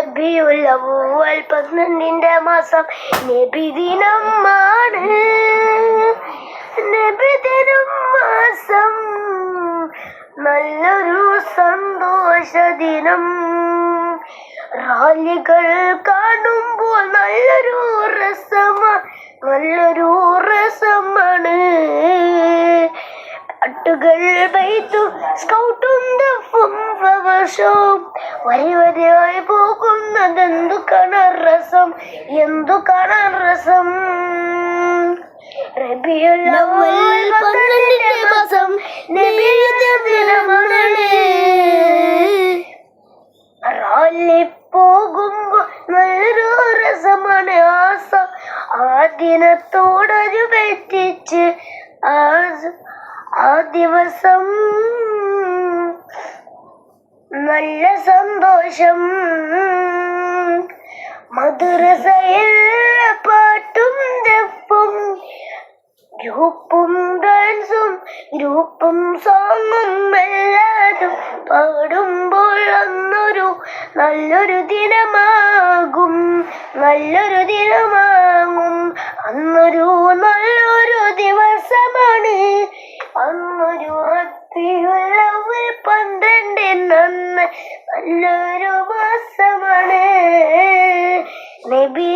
റബീഉൽ അവ്വൽ 12 മാസം നബിദിനമാണ്. നബിദിനം മാസം നല്ലൊരു സന്തോഷ ദിനം. റാലികൾ കാണുമ്പോൾ നല്ലൊരു രസമാണ്. പാട്ടുകൾ ബൈത്തും സ്കൗട്ടും ദഫും ഫ്ലവർഷവും വരിവരിയായി പോകുന്നതെന്തു കാണാൻ രസം. റബീഉൽ അവ്വൽ 12 മാസം നബിദിനമാണ്. റാലി പോകുമ്പോൾ നല്ലൊരു രസമാണ്. ആ ദിനത്തോടനുബന്ധിച്ച് ആ ദിവസം നല്ല സന്തോഷം. മദ്രസയിൽ പാട്ടും ദഫും ഗ്രൂപ്പും ഡാൻസും ഗ്രൂപ്പും സോങ്ങും എല്ലാതും പാടുമ്പോൾ നല്ലൊരു ദിനമാകും. അന്നൊരു നല്ലൊരു ദിവസമാണ്. അന്നൊരു റബീഉൽ അവ്വൽ 12 നല്ലൊരു മാസമാണ്. നബി